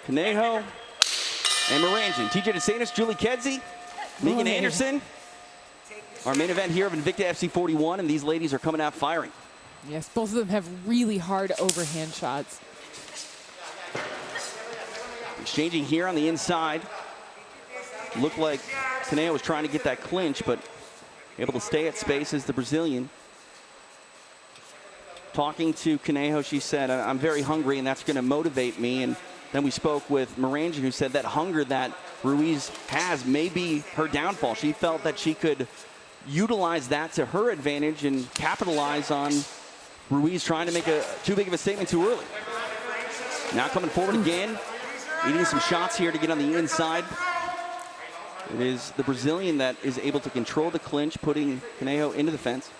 Conejo and Morandin. TJ DeSantis, Julie Kedzie, Megan Anderson. Our main event here of Invicta FC 41, and these ladies are coming out firing. Yes, both of them have really hard overhand shots. Exchanging here on the inside. Looked like Conejo was trying to get that clinch, but able to stay at Speece as the Brazilian. Talking to Conejo, she said, I'm very hungry, and that's going to motivate me. And then we spoke with Morandin, who said that hunger that Ruiz has may be her downfall. She felt that she could utilize that to her advantage and capitalize on Ruiz trying to make too big of a statement too early. Now coming forward again, eating some shots here to get on the inside. It is the Brazilian that is able to control the clinch, putting Conejo into the fence.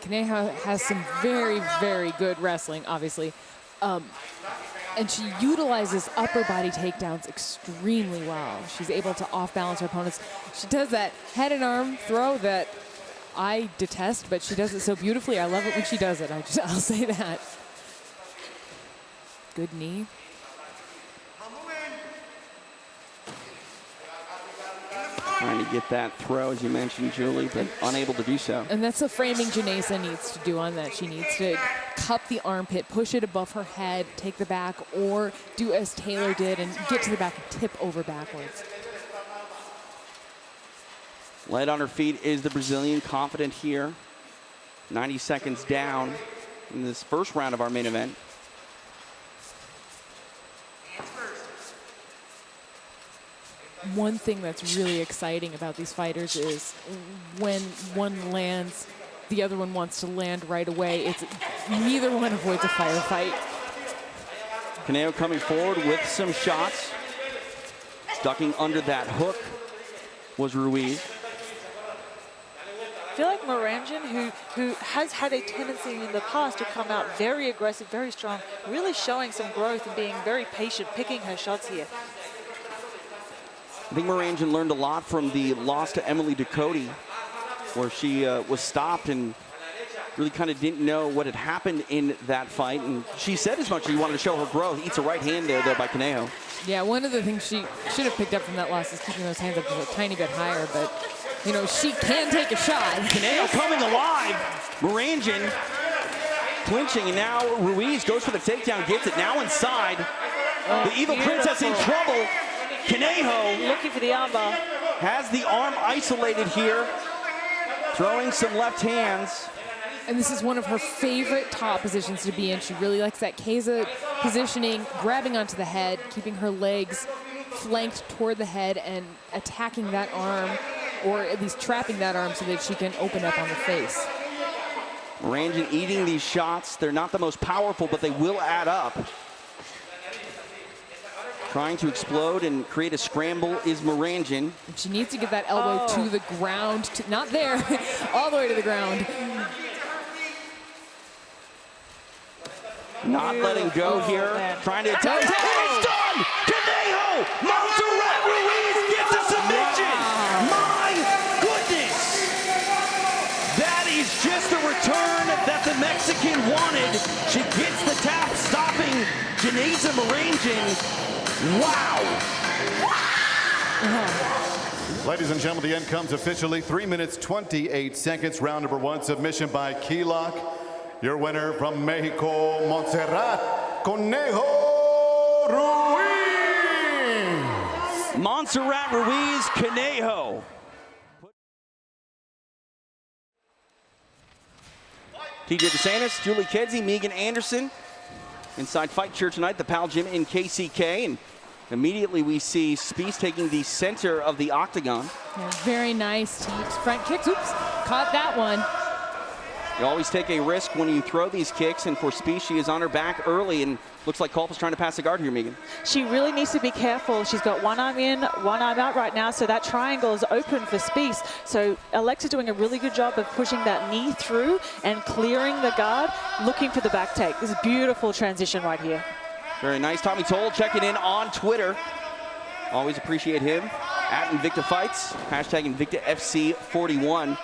Conejo has some very, very good wrestling, obviously. And she utilizes upper body takedowns extremely well. She's able to off-balance her opponents. She does that head and arm throw that I detest, but she does it so beautifully. I love it when she does it. I'll say that. Good knee. Trying to get that throw, as you mentioned, Julie, but unable to do so. And that's the framing Janaisa needs to do on that. She needs to cup the armpit, push it above her head, take the back, or do as Taylor did and get to the back and tip over backwards. Light on her feet is the Brazilian, confident here. 90 seconds down in this first round of our main event. One thing that's really exciting about these fighters is when one lands, the other one wants to land right away. It's neither one avoids a firefight. Conejo coming forward with some shots. Ducking under that hook was Ruiz. I feel like Morandin, who has had a tendency in the past to come out very aggressive, very strong, really showing some growth and being very patient, picking her shots here. I think Morandin learned a lot from the loss to Emily Ducote, where she was stopped and really kind of didn't know what had happened in that fight. And she said as much as she wanted to show her growth. Eats a right hand there, though, by Conejo. Yeah, one of the things she should have picked up from that loss is keeping those hands up just a tiny bit higher. But, you know, she can take a shot. Conejo coming alive. Morandin clinching, and now Ruiz goes for the takedown, gets it. Now inside. The Evil Princess in trouble. Conejo looking for the armbar. Has the arm isolated here, throwing some left hands. And this is one of her favorite top positions to be in. She really likes that Keza positioning, grabbing onto the head, keeping her legs flanked toward the head and attacking that arm, or at least trapping that arm so that she can open up on the face. Morandin eating these shots. They're not the most powerful, but they will add up. Trying to explode and create a scramble is Morandin. She needs to get that elbow to the ground, not there, all the way to the ground. Not letting go here, trying to attack. It's done! Conejo! Montserrat Ruiz gets a submission! Wow. My goodness! That is just the return that the Mexican wanted. She gets the tap, stopping Janaisa Morandin. Wow! Ladies and gentlemen, the end comes officially. 3 minutes, 28 seconds. Round number one, submission by key lock. Your winner from Mexico, Montserrat Conejo Ruiz. Montserrat Ruiz Conejo. TJ DeSantis, Julie Kedzie, Megan Anderson. Inside Fight Church tonight, the Pal Gym in KCK. And immediately we see Speece taking the center of the octagon. Yeah, very nice front kicks. Oops, caught that one. You always take a risk when you throw these kicks, and for Speece, she is on her back early, and looks like Culp is trying to pass the guard here, Megan. She really needs to be careful. She's got one arm in, one arm out right now, so that triangle is open for Speece. So Alexa's doing a really good job of pushing that knee through and clearing the guard, looking for the back take. This is a beautiful transition right here. Very nice. Tommy Toll checking in on Twitter. Always appreciate him. At Invicta Fights, hashtag Invicta FC 41.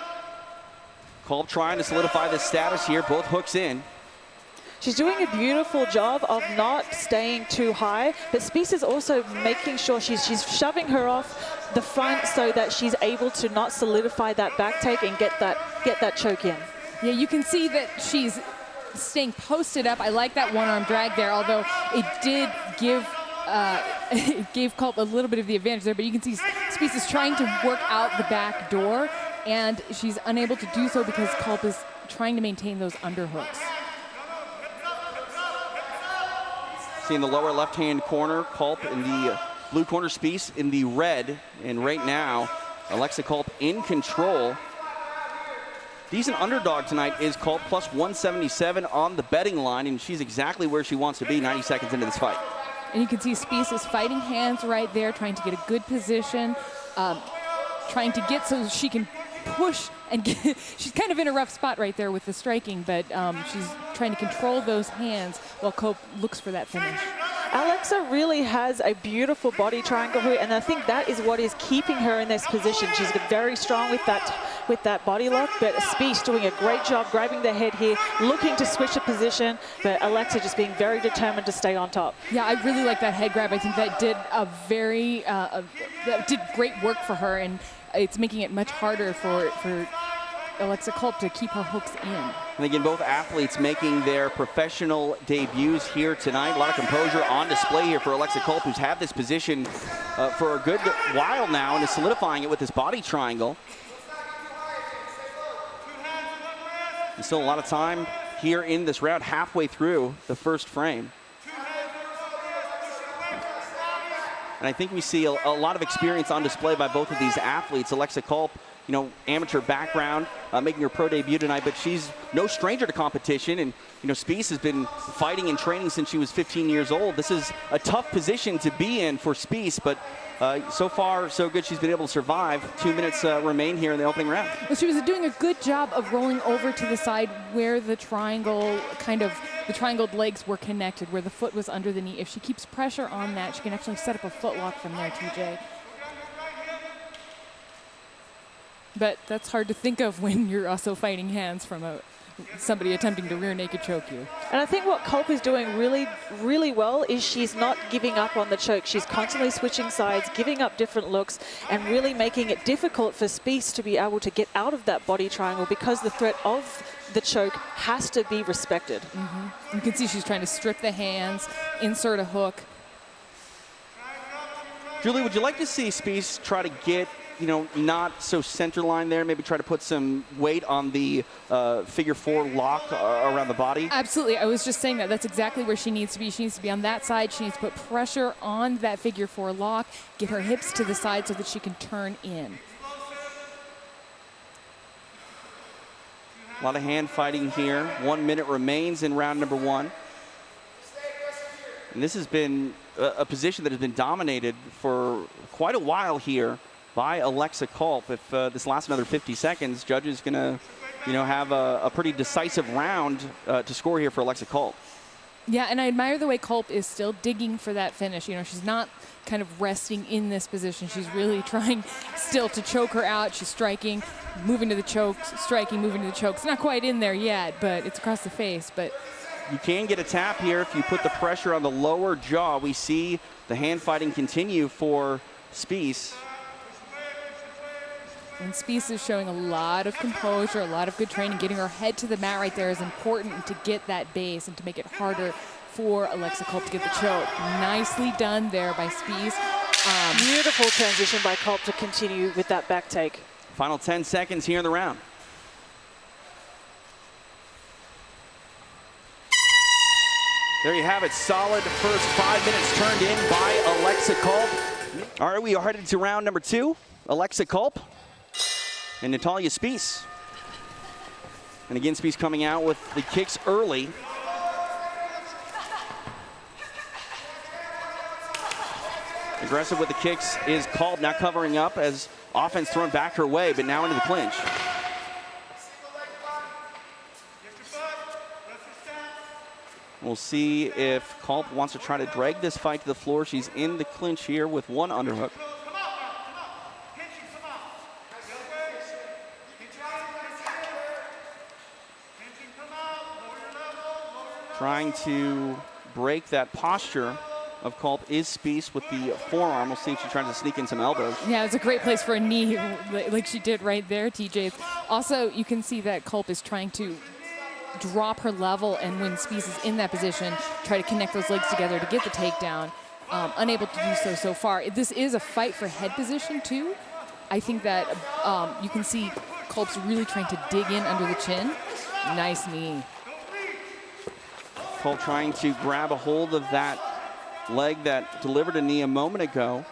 Culp trying to solidify this status here, both hooks in. She's doing a beautiful job of not staying too high, but Speece is also making sure she's shoving her off the front so that she's able to not solidify that back take and get that choke in. Yeah, you can see that she's staying posted up. I like that one-arm drag there, although it did give it gave Culp a little bit of the advantage there, but you can see Speece is trying to work out the back door, and she's unable to do so because Culp is trying to maintain those underhooks. See in the lower left-hand corner, Culp in the blue corner, Speece in the red, and right now, Alexa Culp in control. Decent underdog tonight is Culp, plus 177 on the betting line, and she's exactly where she wants to be 90 seconds into this fight. And you can see Speece is fighting hands right there, trying to get a good position, trying to get so she can push and get, she's kind of in a rough spot right there with the striking, but she's trying to control those hands while Culp looks for that finish. Alexa really has a beautiful body triangle here, and I think that is what is keeping her in this position. She's very strong with that body lock, but Speece doing a great job grabbing the head here, looking to switch the position, but Alexa just being very determined to stay on top. Yeah, I really like that head grab. I think that did that did great work for her, and it's making it much harder for Alexa Culp to keep her hooks in. And again, both athletes making their professional debuts here tonight. A lot of composure on display here for Alexa Culp, who's had this position for a good while now and is solidifying it with this body triangle. And still a lot of time here in this round, halfway through the first frame. And I think we see a lot of experience on display by both of these athletes. Alexa Culp, you know, amateur background, making her pro debut tonight, but she's no stranger to competition. And, you know, Speece has been fighting and training since she was 15 years old. This is a tough position to be in for Speece, but so far, so good. She's been able to survive. 2 minutes remain here in the opening round. Well, she was doing a good job of rolling over to the side where the triangle, the triangled legs were connected, where the foot was under the knee. If she keeps pressure on that, she can actually set up a footlock from there, TJ. But that's hard to think of when you're also fighting hands from somebody attempting to rear naked choke you. And I think what Culp is doing really, really well is she's not giving up on the choke. She's constantly switching sides, giving up different looks, and really making it difficult for Speece to be able to get out of that body triangle because the threat of the choke has to be respected. Mm-hmm. You can see she's trying to strip the hands, insert a hook. Julie, would you like to see Speece try to get, you know, not so center line there, maybe try to put some weight on the figure four lock around the body? Absolutely. I was just saying that. That's exactly where she needs to be. She needs to be on that side. She needs to put pressure on that figure four lock, get her hips to the side so that she can turn in. A lot of hand fighting here. 1 minute remains in round number one. And this has been a position that has been dominated for quite a while here by Alexa Culp. If this lasts another 50 seconds, judges gonna, you know, have a pretty decisive round to score here for Alexa Culp. Yeah, and I admire the way Culp is still digging for that finish. You know, she's not kind of resting in this position. She's really trying still to choke her out. She's striking, moving to the chokes, striking, moving to the chokes. Not quite in there yet, but it's across the face. But you can get a tap here if you put the pressure on the lower jaw. We see the hand fighting continue for Speece. And Speece is showing a lot of composure, a lot of good training. Getting her head to the mat right there is important to get that base and to make it harder for Alexa Culp to get the choke. Nicely done there by Speece. Beautiful transition by Culp to continue with that back take. Final 10 seconds here in the round. There you have it. Solid first 5 minutes turned in by Alexa Culp. All right, we are headed to round number two. Alexa Culp and Natalia Speece. And again, Speece coming out with the kicks early. Aggressive with the kicks is Culp, now covering up as offense thrown back her way, but now into the clinch. We'll see if Culp wants to try to drag this fight to the floor. She's in the clinch here with one underhook. Trying to break that posture of Culp is Speece with the forearm. We'll see if she tries to sneak in some elbows. Yeah, it's a great place for a knee, like she did right there, TJ. Also, you can see that Culp is trying to drop her level, and when Speece is in that position, try to connect those legs together to get the takedown. Unable to do so far. This is a fight for head position, too. I think that you can see Culp's really trying to dig in under the chin. Nice knee. Culp trying to grab a hold of that leg that delivered a knee a moment ago.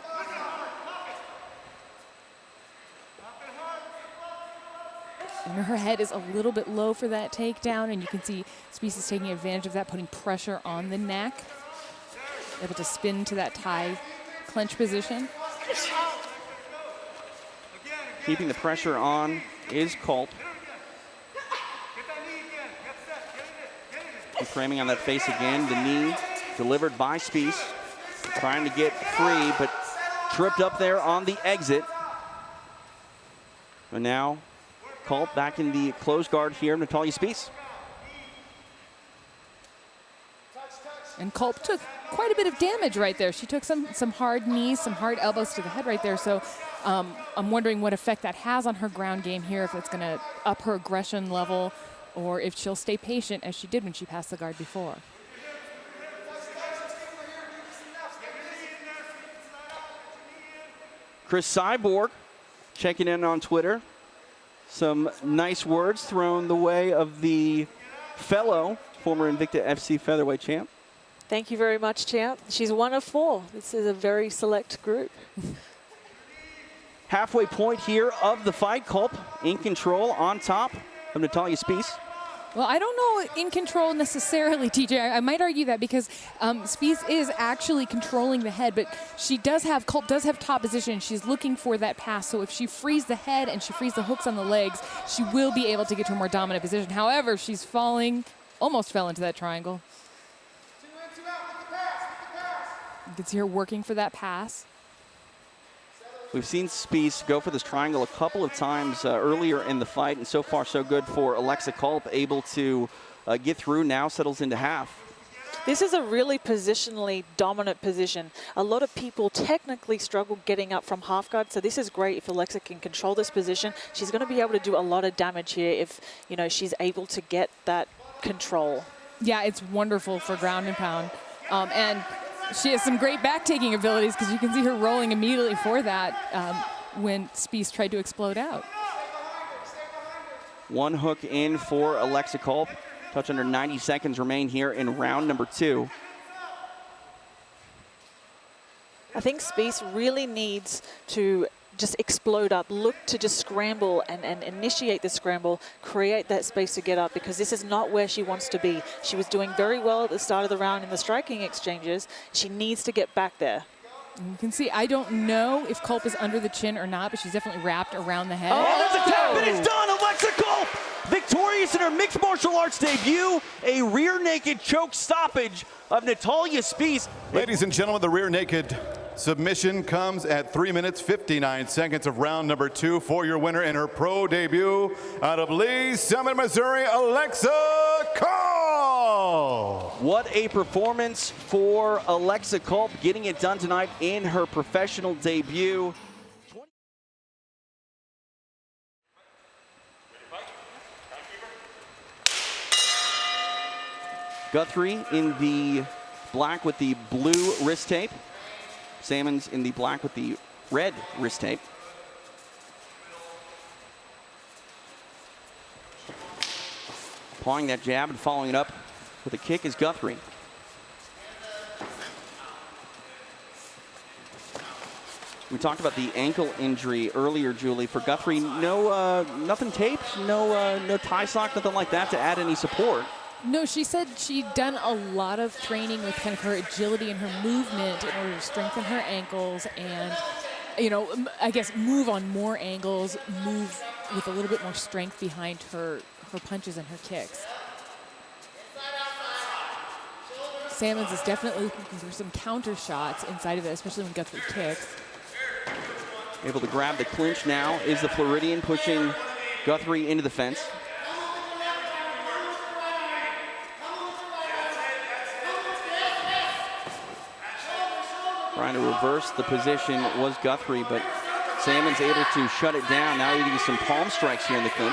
And her head is a little bit low for that takedown, and you can see Speece is taking advantage of that, putting pressure on the neck. Able to spin to that tie clench position. Keeping the pressure on is Culp. Framing on that face again. The knee delivered by Speece. Trying to get free, but tripped up there on the exit. And now Culp back in the closed guard here, Natalia Speece. And Culp took quite a bit of damage right there. She took some hard knees, some hard elbows to the head right there. So I'm wondering what effect that has on her ground game here, if it's going to up her aggression level or if she'll stay patient as she did when she passed the guard before. Chris Cyborg checking in on Twitter. Some nice words thrown the way of the fellow former Invicta FC featherweight champ. Thank you very much, champ. She's one of 4. This is a very select group. Halfway point here of the fight. Culp in control on top of Natalia Speece. Well, I don't know in control necessarily, TJ. I might argue that because Speece is actually controlling the head, but Culp does have top position. She's looking for that pass. So if she frees the head and she frees the hooks on the legs, she will be able to get to a more dominant position. However, she's almost fell into that triangle. You can see her working for that pass. We've seen Speece go for this triangle a couple of times earlier in the fight, and so far so good for Alexa Culp, able to get through, now settles into half. This is a really positionally dominant position. A lot of people technically struggle getting up from half guard, so this is great if Alexa can control this position. She's going to be able to do a lot of damage here if, she's able to get that control. Yeah, it's wonderful for ground and pound. And she has some great back-taking abilities because you can see her rolling immediately for that when Speece tried to explode out. One hook in for Alexa Culp. Touch under 90 seconds remain here in round number 2. I think Speece really needs to just explode up, look to just scramble and initiate the scramble, create that space to get up, because this is not where she wants to be. She was doing very well at the start of the round in the striking exchanges. She needs to get back there. You can see, I don't know if Culp is under the chin or not, but she's definitely wrapped around the head. Oh, that's a tap, and it's done! Alexa Culp, victorious in her mixed martial arts debut, a rear naked choke stoppage of Natalia Speece. Ladies and gentlemen, the rear naked submission comes at 3 minutes, 59 seconds of round number 2 for your winner in her pro debut out of Lee Summit, Missouri, Alexa Culp. What a performance for Alexa Culp, getting it done tonight in her professional debut. Guthrie in the black with the blue wrist tape. Sammons in the black with the red wrist tape. Applying that jab and following it up with a kick is Guthrie. We talked about the ankle injury earlier, Julie. For Guthrie, nothing taped, no tie sock, nothing like that to add any support. No, she said she'd done a lot of training with kind of her agility and her movement in order to strengthen her ankles and, I guess move on more angles, move with a little bit more strength behind her punches and her kicks. Sammons is definitely looking for some counter shots inside of it, especially when Guthrie kicks. Able to grab the clinch now is the Floridian, pushing Guthrie into the fence. Trying to reverse the position was Guthrie, but Sammons able to shut it down. Now eating some palm strikes here in the clinch.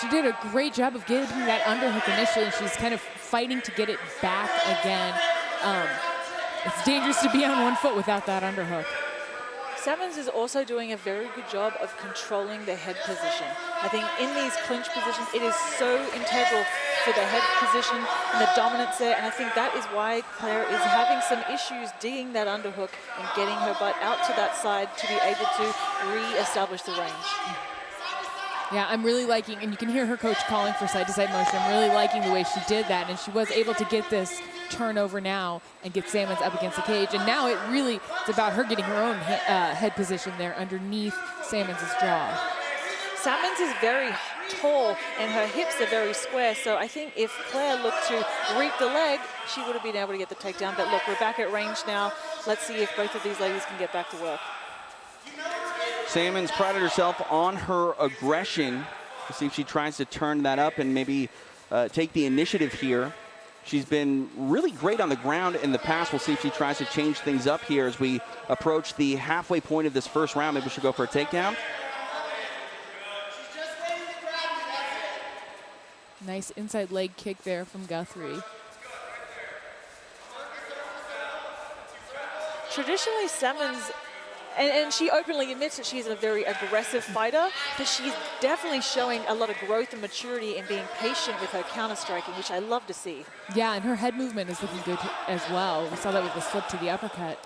She did a great job of getting that underhook initially, and she's kind of fighting to get it back again. It's dangerous to be on one foot without that underhook. Sammons is also doing a very good job of controlling the head position. I think in these clinch positions, it is so integral for the head position and the dominance there. And I think that is why Claire is having some issues digging that underhook and getting her butt out to that side to be able to re-establish the range. Yeah, I'm really liking, and you can hear her coach calling for side-to-side motion. I'm really liking the way she did that, and she was able to get this turnover now and get Sammons up against the cage. And now it's about her getting her own head position there underneath Sammons' jaw. Sammons is very tall, and her hips are very square, so I think if Claire looked to reap the leg, she would have been able to get the takedown. But look, we're back at range now. Let's see if both of these ladies can get back to work. Sammons prided herself on her aggression. Let's see if she tries to turn that up and maybe take the initiative here. She's been really great on the ground in the past. We'll see if she tries to change things up here as we approach the halfway point of this first round. Maybe she'll go for a takedown. Nice inside leg kick there from Guthrie. Traditionally, Sammons, and she openly admits that she's a very aggressive fighter, but she's definitely showing a lot of growth and maturity and being patient with her counter-striking, which I love to see. Yeah, and her head movement is looking good as well. We saw that with the slip to the uppercut.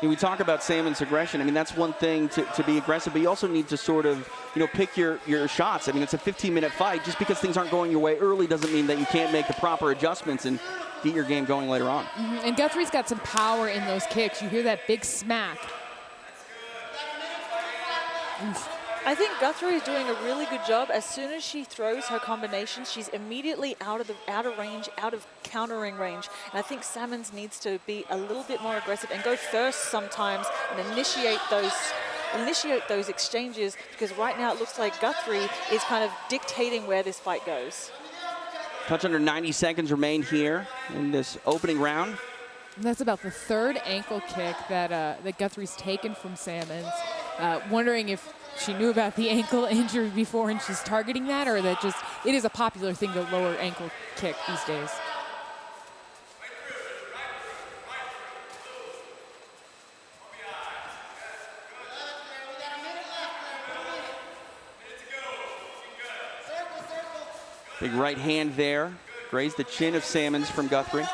We talk about Sammons' aggression. I mean, that's one thing to be aggressive, but you also need to sort of, pick your shots. I mean, it's a 15-minute fight. Just because things aren't going your way early doesn't mean that you can't make the proper adjustments and get your game going later on. Mm-hmm. And Guthrie's got some power in those kicks. You hear that big smack. Oof. I think Guthrie is doing a really good job. As soon as she throws her combinations, she's immediately out of range, out of countering range. And I think Sammons needs to be a little bit more aggressive and go first sometimes and initiate those exchanges, because right now it looks like Guthrie is kind of dictating where this fight goes. Touch under 90 seconds remain here in this opening round. And that's about the third ankle kick that Guthrie's taken from Sammons. Wondering if she knew about the ankle injury before and she's targeting that, or that just, it is a popular thing to lower ankle kick these days. Big right hand there. Grazed the chin of Sammons from Guthrie.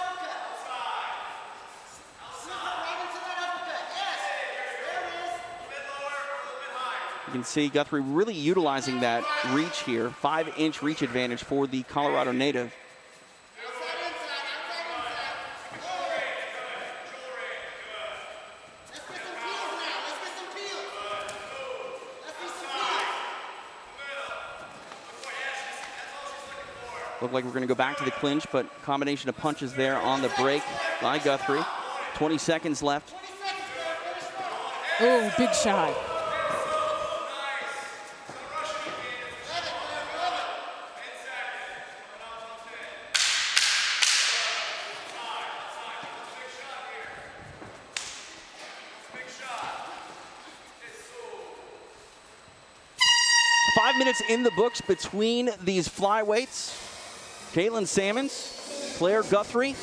You can see Guthrie really utilizing that reach here. 5-inch reach advantage for the Colorado native. Looked like we're going to go back to the clinch, but combination of punches there on the break by Guthrie. 20 seconds left. Oh, big shot. Minutes in the books between these flyweights. Caitlin Sammons, Claire Guthrie.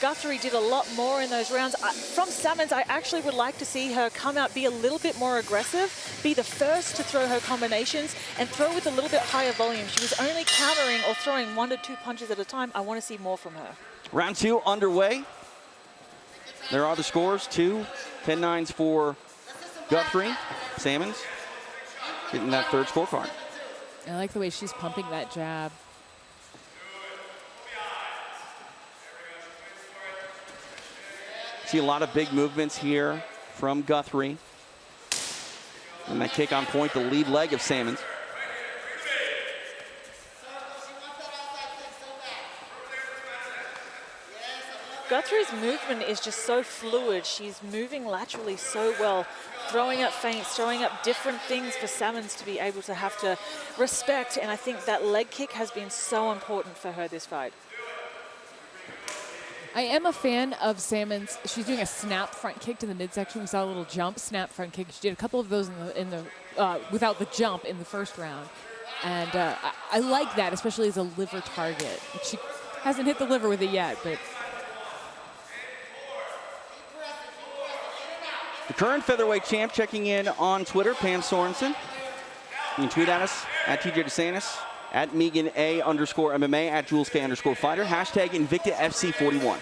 Guthrie did a lot more in those rounds. From Sammons, I actually would like to see her come out, be a little bit more aggressive, be the first to throw her combinations, and throw with a little bit higher volume. She was only countering or throwing 1 to 2 punches at a time. I want to see more from her. Round 2 underway. There are the scores, 2 10-9s for Guthrie. Sammons getting that third scorecard. I like the way she's pumping that jab. See a lot of big movements here from Guthrie. And that kick on point, the lead leg of Sammons. Guthrie's movement is just so fluid. She's moving laterally so well, throwing up feints, throwing up different things for Sammons to be able to have to respect. And I think that leg kick has been so important for her this fight. I am a fan of Sammons. She's doing a snap front kick to the midsection. We saw a little jump, snap front kick. She did a couple of those in the without the jump in the first round. And I like that, especially as a liver target. She hasn't hit the liver with it yet, but... The current featherweight champ checking in on Twitter, Pam Sorensen. You can tweet at us, at TJ DeSantis, at Megan A_MMA, at Jules K_fighter, hashtag Invicta FC 41.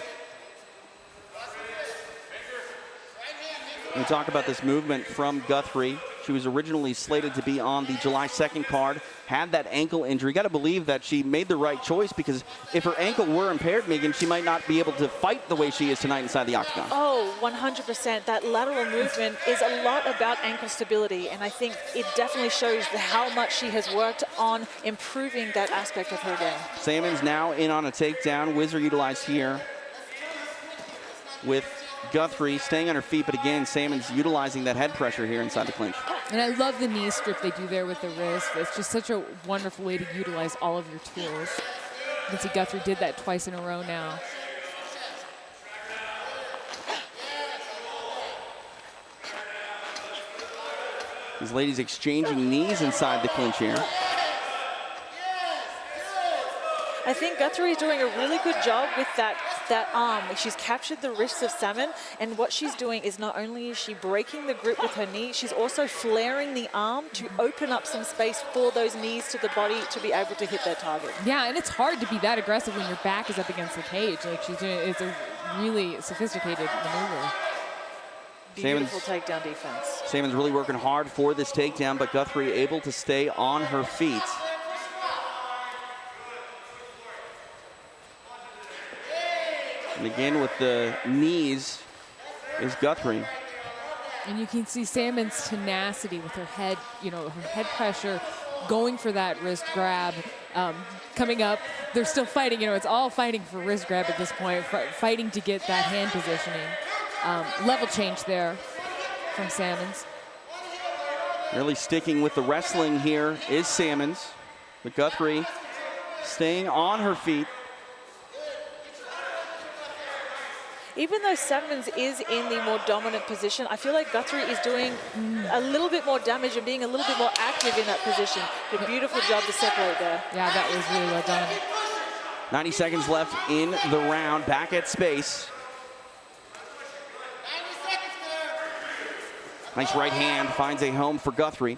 We talk about this movement from Guthrie. She was originally slated to be on the July 2nd card, had that ankle injury. Got to believe that she made the right choice, because if her ankle were impaired, Megan, she might not be able to fight the way she is tonight inside the octagon. Oh, 100%. That lateral movement is a lot about ankle stability, and I think it definitely shows how much she has worked on improving that aspect of her game. Sammons now in on a takedown. Whizzer utilized here with Guthrie staying on her feet, but again, Sammons utilizing that head pressure here inside the clinch. And I love the knee strip they do there with the wrist. It's just such a wonderful way to utilize all of your tools. You can see Guthrie did that twice in a row now. These ladies exchanging knees inside the clinch here. I think Guthrie is doing a really good job with that arm. She's captured the wrists of Sammon, and what she's doing is not only is she breaking the grip with her knee, she's also flaring the arm to open up some space for those knees to the body to be able to hit their target. Yeah, and it's hard to be that aggressive when your back is up against the cage. Like she's doing, it's a really sophisticated maneuver. Beautiful takedown defense. Sammons really working hard for this takedown, but Guthrie able to stay on her feet. And again, with the knees is Guthrie. And you can see Sammons' tenacity with her head, her head pressure, going for that wrist grab, coming up. They're still fighting, it's all fighting for wrist grab at this point, fighting to get that hand positioning. Level change there from Sammons. Really sticking with the wrestling here is Sammons. But Guthrie staying on her feet. Even though Sammons is in the more dominant position, I feel like Guthrie is doing a little bit more damage and being a little bit more active in that position. A beautiful job to separate there. Yeah, that was really well done. 90 seconds left in the round. Back at Speece. Nice right hand finds a home for Guthrie.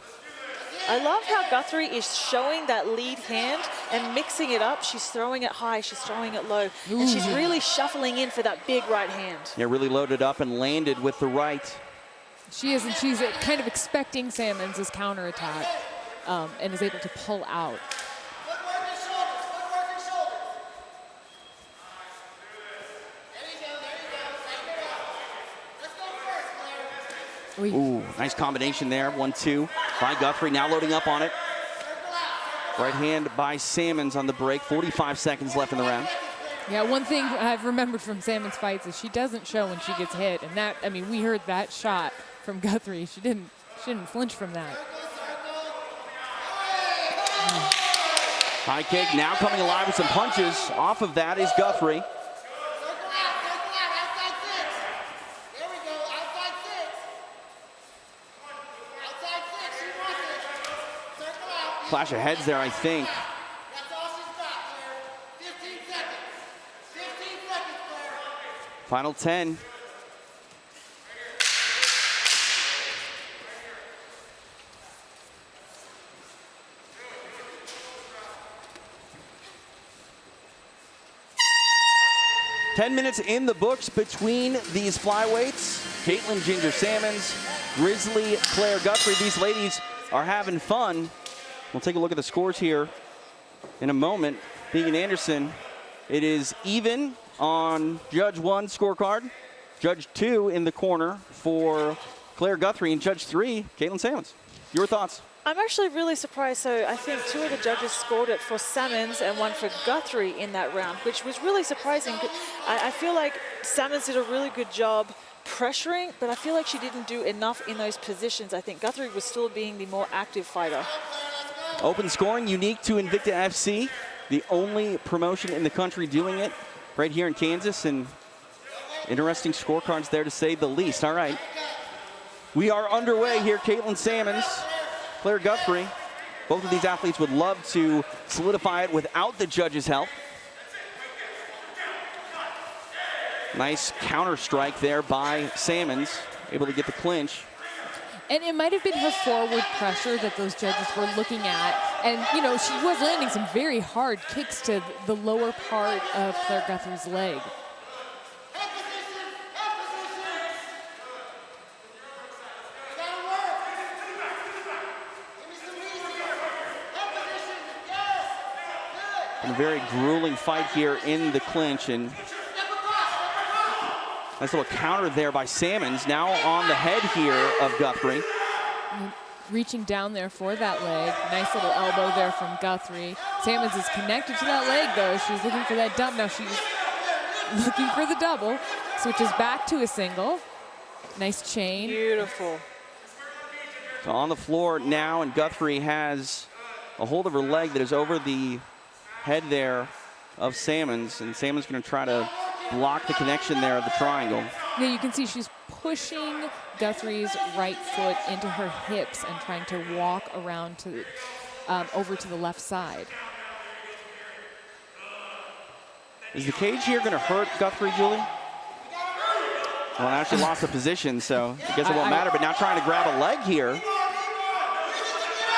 I love how Guthrie is showing that lead hand and mixing it up. She's throwing it high, she's throwing it low, and she's really shuffling in for that big right hand. Yeah, really loaded up and landed with the right. She is, and she's kind of expecting Sammons' counterattack and is able to pull out. Ooh, nice combination there. 1-2 by Guthrie. Now loading up on it. Right hand by Sammons on the break. 45 seconds left in the round. Yeah, one thing I've remembered from Sammons fights is she doesn't show when she gets hit. And that, we heard that shot from Guthrie. She didn't flinch from that. High kick now coming alive with some punches. Off of that is Guthrie. Clash of heads there, I think. Final 10. Ten minutes in the books between these flyweights. Caitlin Ginger Sammons, Grizzly Claire Guthrie. These ladies are having fun. We'll take a look at the scores here in a moment. Megan Anderson, it is even on Judge 1 scorecard. Judge 2 in the corner for Claire Guthrie, and Judge 3, Caitlin Sammons. Your thoughts? I'm actually really surprised. So I think 2 of the judges scored it for Sammons and 1 for Guthrie in that round, which was really surprising. I feel like Sammons did a really good job pressuring, but I feel like she didn't do enough in those positions. I think Guthrie was still being the more active fighter. Open scoring, unique to Invicta FC, the only promotion in the country doing it right here in Kansas, and interesting scorecards there to say the least. All right, we are underway here. Caitlin Sammons, Claire Guthrie. Both of these athletes would love to solidify it without the judges' help. Nice counter strike there by Sammons, able to get the clinch. And it might have been her forward pressure that those judges were looking at. And, you know, she was landing some very hard kicks to the lower part of Claire Guthrie's leg. A very grueling fight here in the clinch, and nice little counter there by Sammons. Now on the head here of Guthrie. Reaching down there for that leg. Nice little elbow there from Guthrie. Sammons is connected to that leg, though. She's looking for that dump. Now she's looking for the double. Switches back to a single. Nice chain. Beautiful. So on the floor now, and Guthrie has a hold of her leg that is over the head there of Sammons, and Sammons going to try to block the connection there of the triangle. Yeah, you can see she's pushing Guthrie's right foot into her hips and trying to walk around to over to the left side. Is the cage here going to hurt Guthrie, Julie? Well, now she lost the position, so I guess it won't matter, but now trying to grab a leg here.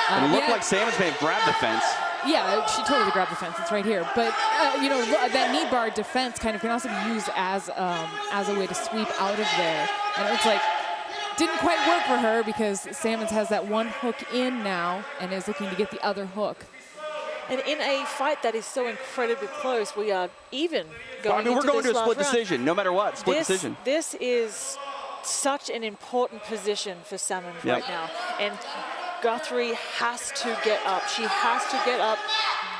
And it looked like Sammons may have grabbed the fence. Yeah, she totally grabbed the fence. It's right here. But, you know, that knee bar defense kind of can also be used as a way to sweep out of there. And it looks like didn't quite work for her because Sammons has that one hook in now and is looking to get the other hook. And in a fight that is so incredibly close, we are even going we're going to a split round. decision, no matter what, decision. This is such an important position for Sammons right now. And Guthrie has to get up. She has to get up,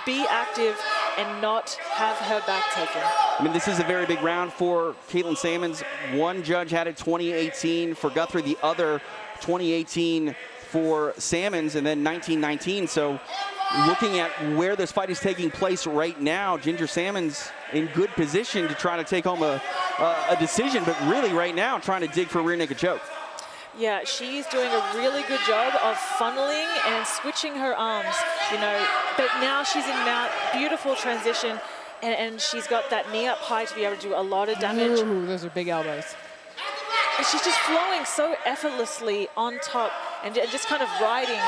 be active, and not have her back taken. I mean, this is a very big round for Caitlin Sammons. One judge had it 2018 for Guthrie, the other 2018 for Sammons, and then 1919. So looking at where this fight is taking place right now, Ginger Sammons in good position to try to take home a decision, but really right now trying to dig for a rear naked choke. Yeah, she's doing a really good job of funneling and switching her arms, you know, but now she's in that beautiful transition, and she's got that knee up high to be able to do a lot of damage. Ooh, those are big elbows. And she's just flowing so effortlessly on top and just kind of riding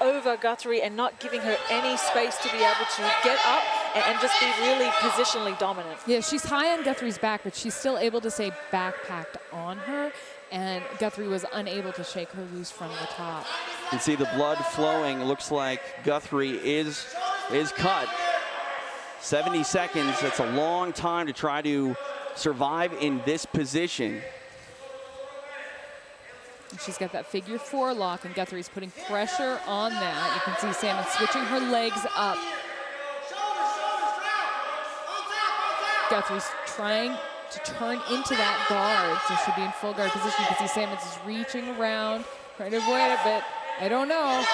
over Guthrie and not giving her any space to be able to get up and just be really positionally dominant. Yeah, she's high on Guthrie's back, but she's still able to stay backpacked on her. And Guthrie was unable to shake her loose from the top. You can see the blood flowing. Looks like Guthrie is cut. 70 seconds, that's a long time to try to survive in this position. And she's got that figure 4 lock, and Guthrie's putting pressure on that. You can see Sammons switching her legs up. Guthrie's trying to turn into that guard, so she'll be in full guard position. You can see Sammons is reaching around, trying to avoid it, but I don't know.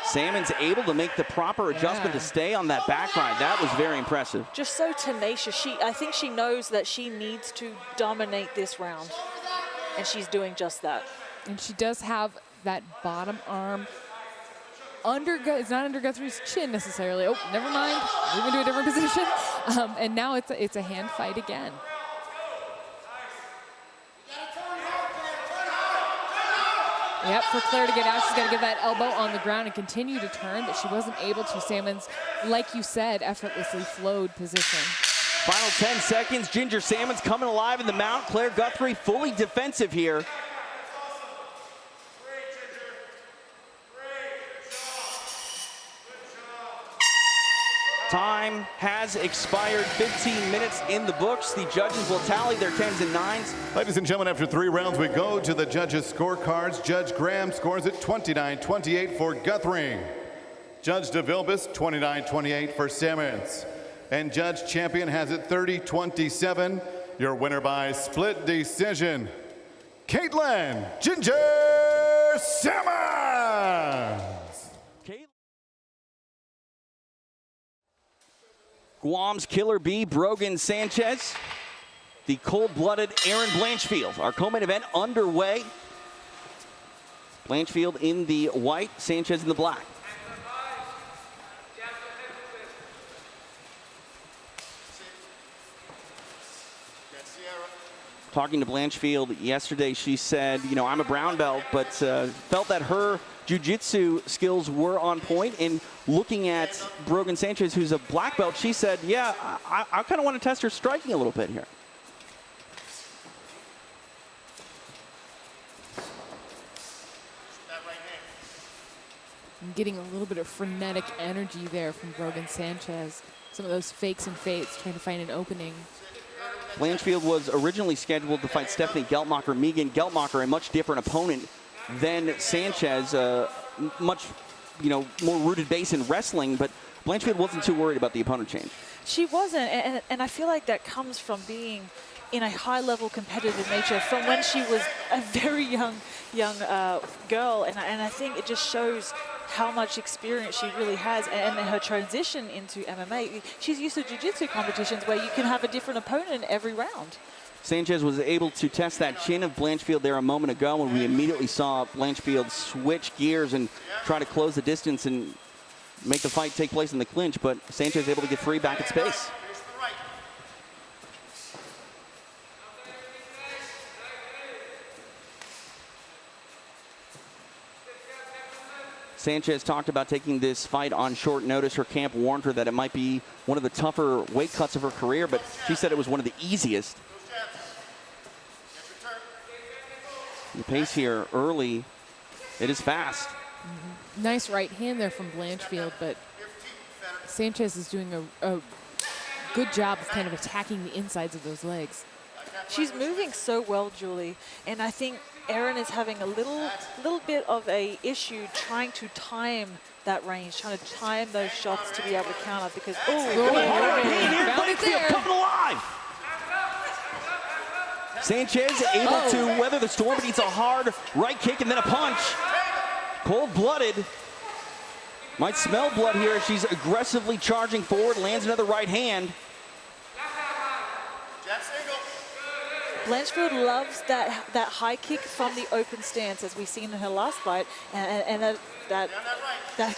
Sammons able to make the proper adjustment to stay on that back ride. That was very impressive. Just so tenacious. I think she knows that she needs to dominate this round, and she's doing just that. And she does have that bottom arm under, it's not under Guthrie's chin necessarily. Oh, never mind, moving to a different position. And now it's a hand fight again. Yep, for Claire to get out, she's got to get that elbow on the ground and continue to turn, but she wasn't able to. Sammons, like you said, effortlessly flowed position. Final 10 seconds, Ginger Sammons coming alive in the mount. Claire Guthrie fully defensive here. Time has expired. 15 minutes in the books. The judges will tally their 10s and 9s. Ladies and gentlemen, after 3 rounds, we go to the judges' scorecards. Judge Graham scores it 29-28 for Guthrie. Judge DeVilbiss, 29-28 for Sammons. And Judge Champion has it 30-27. Your winner by split decision, Caitlin Ginger Sammons. Guam's Killer Bee, Brogan Sanchez. The cold-blooded Erin Blanchfield. Our co-main event underway. Blanchfield in the white, Sanchez in the black. Talking to Blanchfield yesterday, she said, you know, I'm a brown belt, but felt that her jiu-jitsu skills were on point. And looking at Brogan Sanchez, who's a black belt, she said, yeah, I kind of want to test her striking a little bit here. I'm getting a little bit of frenetic energy there from Brogan Sanchez. Some of those fakes and fates, trying to find an opening. Blanchfield was originally scheduled to fight Stephanie Geltmacher. Megan Geltmacher, a much different opponent than Sanchez, much, you know, more rooted base in wrestling, but Blanchfield wasn't too worried about the opponent change. She wasn't, and I feel like that comes from being in a high-level competitive nature from when she was a very young girl, and I think it just shows how much experience she really has, and her transition into MMA. She's used to jiu-jitsu competitions where you can have a different opponent every round. Sanchez was able to test that chin of Blanchfield there a moment ago, when we immediately saw Blanchfield switch gears and try to close the distance and make the fight take place in the clinch, but Sanchez able to get free back at space. Sanchez talked about taking this fight on short notice. Her camp warned her that it might be one of the tougher weight cuts of her career, but she said it was one of the easiest. The pace here early, it is fast. Mm-hmm. Nice right hand there from Blanchfield, but Sanchez is doing a good job of kind of attacking the insides of those legs. She's moving so well, Julie, and I think Erin is having a little bit of a issue trying to time that range, trying to time those shots to be able to counter, because Blanchfield coming alive. Sanchez able to weather the storm, but eats a hard right kick and then a punch. Cold-blooded. Might smell blood here. She's aggressively charging forward, lands another right hand. Blanchfield loves that high kick from the open stance, as we've seen in her last fight, and that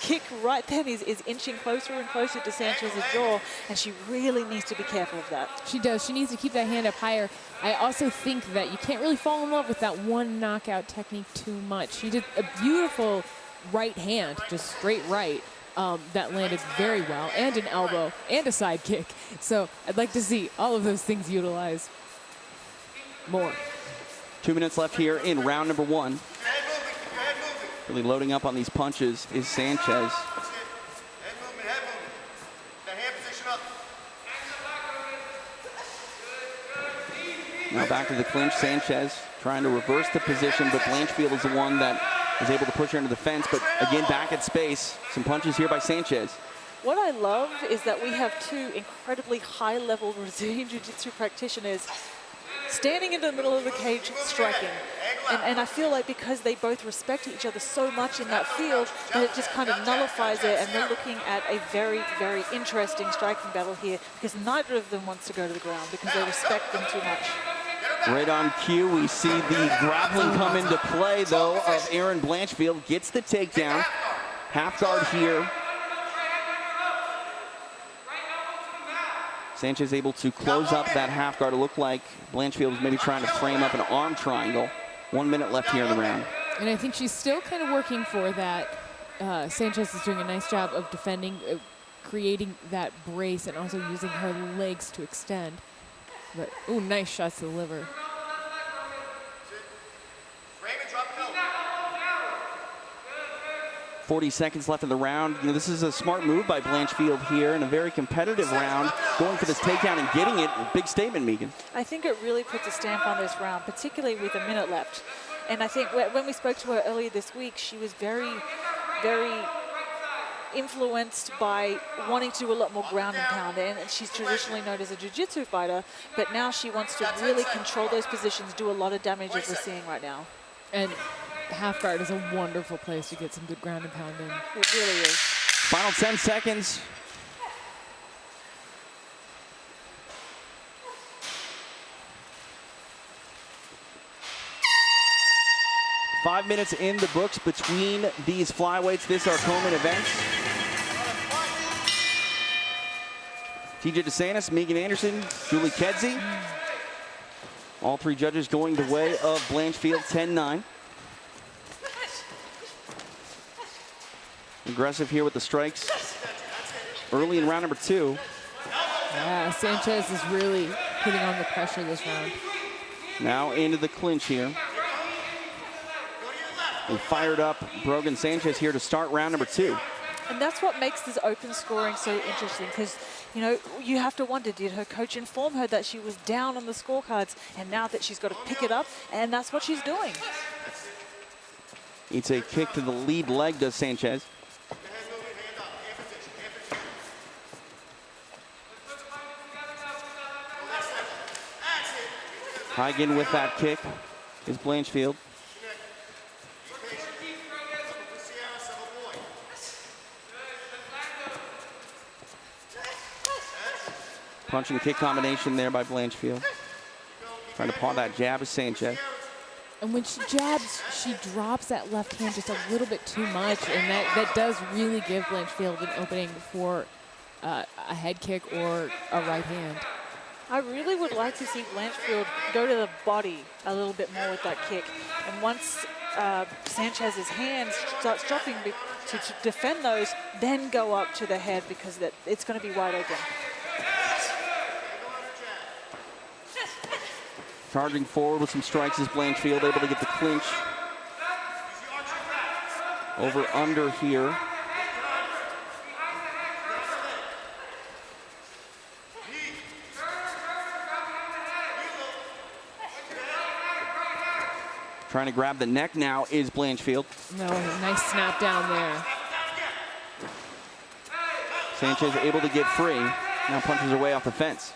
kick right then is inching closer and closer to Sanchez's jaw, and she really needs to be careful of that. She does. She needs to keep that hand up higher. I also think that you can't really fall in love with that one knockout technique too much. She did a beautiful right hand, just straight right, that landed very well, and an elbow, and a side kick. So I'd like to see all of those things utilized more. 2 minutes left here in round number 1. Really loading up on these punches is Sanchez. Now back to the clinch. Sanchez trying to reverse the position, but Blanchfield is the one that is able to push her into the fence, but again back at space. Some punches here by Sanchez. What I love is that we have two incredibly high-level Brazilian Jiu-Jitsu practitioners standing in the middle of the cage striking. And I feel like because they both respect each other so much in that field, that it just kind of nullifies it, and we're looking at a very, very interesting striking battle here, because neither of them wants to go to the ground because they respect them too much. Right on cue, we see the grappling come into play, though, of Erin Blanchfield. Gets the takedown. Half guard here. Sanchez able to close up that half guard. It looked like Blanchfield was maybe trying to frame up an arm triangle. 1 minute left here in the round. And I think she's still kind of working for that. Sanchez is doing a nice job of defending, creating that brace, and also using her legs to extend. But, ooh, nice shots to the liver. 40 seconds left in the round. You know, this is a smart move by Blanchfield here in a very competitive round, going for this takedown and getting it. Big statement, Megan. I think it really puts a stamp on this round, particularly with a minute left. And I think when we spoke to her earlier this week, she was very, very influenced by wanting to do a lot more ground and pound. And she's traditionally known as a jiu-jitsu fighter, but now she wants to really control those positions, do a lot of damage as we're seeing right now. And half guard is a wonderful place to get some good ground and pound in. It really is. Final 10 seconds. Five minutes in the books between these flyweights. This our co-main event. TJ DeSantis, Megan Anderson, Julie Kedzie. All three judges going the way of Blanchfield, 10-9. Aggressive here with the strikes early in round number 2. Yeah, Sanchez is really putting on the pressure this round. Now into the clinch here. And fired up Brogan Sanchez here to start round number 2. And that's what makes this open scoring so interesting, because, you know, you have to wonder, did her coach inform her that she was down on the scorecards, and now that she's got to pick it up, and that's what she's doing. Eats a kick to the lead leg, does Sanchez. Hagen with that kick is Blanchfield. Punch and kick combination there by Blanchfield. Trying to paw that jab of Sanchez. And when she jabs, she drops that left hand just a little bit too much, and that does really give Blanchfield an opening for a head kick or a right hand. I really would like to see Blanchfield go to the body a little bit more with that kick. And once Sanchez's hands starts dropping to defend those, then go up to the head, because it's going to be wide open. Charging forward with some strikes is Blanchfield, able to get the clinch. Over under here. Trying to grab the neck now is Blanchfield. No, nice snap down there. Sanchez able to get free. Now punches her way off the fence.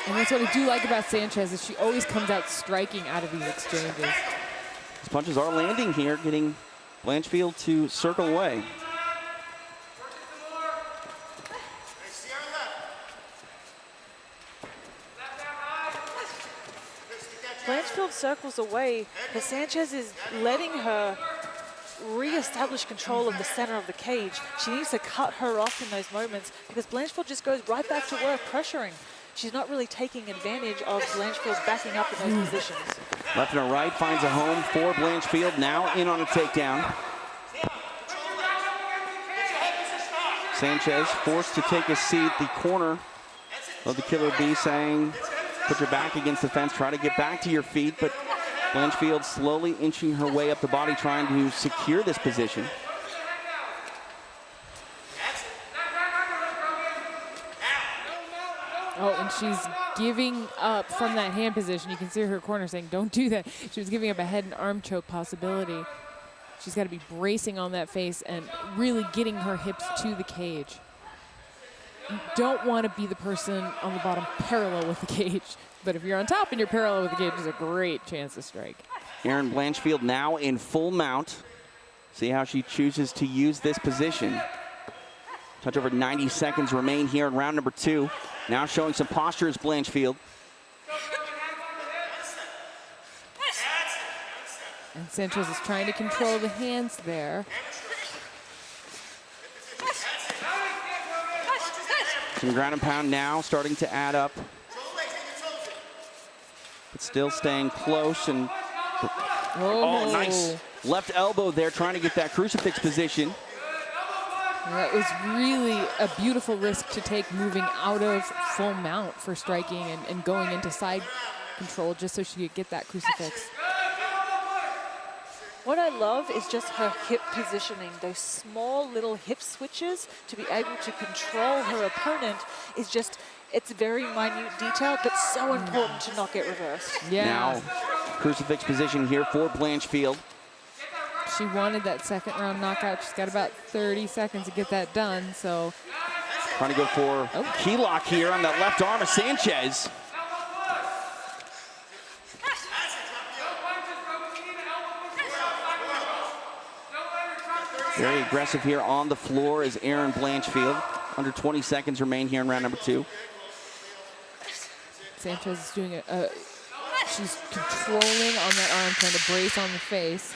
And that's what I do like about Sanchez, is she always comes out striking out of these exchanges. These punches are landing here, getting Blanchfield to circle away. Blanchfield circles away, but Sanchez is letting her re-establish control of the center of the cage. She needs to cut her off in those moments, because Blanchfield just goes right back to work pressuring. She's not really taking advantage of Blanchfield's backing up in those positions. Left and a right finds a home for Blanchfield. Now in on a takedown. Sanchez forced to take a seat. The corner of the Killer Bee saying, put your back against the fence, try to get back to your feet, but Blanchfield slowly inching her way up the body, trying to secure this position. Oh, and she's giving up from that hand position. You can see her corner saying, don't do that. She was giving up a head and arm choke possibility. She's got to be bracing on that face and really getting her hips to the cage. You don't want to be the person on the bottom parallel with the cage. But if you're on top and you're parallel with the cage, there's a great chance to strike. Erin Blanchfield now in full mount. See how she chooses to use this position. Touch over 90 seconds remain here in round number 2. Now showing some posture is Blanchfield. And Sanchez is trying to control the hands there. Some ground and pound now starting to add up. But still staying close and oh, nice left elbow there, trying to get that crucifix position. That was really a beautiful risk to take, moving out of full mount for striking and going into side control just so she could get that crucifix. What I love is just her hip positioning. Those small little hip switches to be able to control her opponent is just, it's very minute detail, but so important to not get reversed. Yeah. Now, crucifix position here for Blanchfield. She wanted that second round knockout. She's got about 30 seconds to get that done, so. Trying to go for key lock here on that left arm of Sanchez. Very aggressive here on the floor is Erin Blanchfield. Under 20 seconds remain here in round number 2. Sanchez is doing she's controlling on that arm, trying to brace on the face.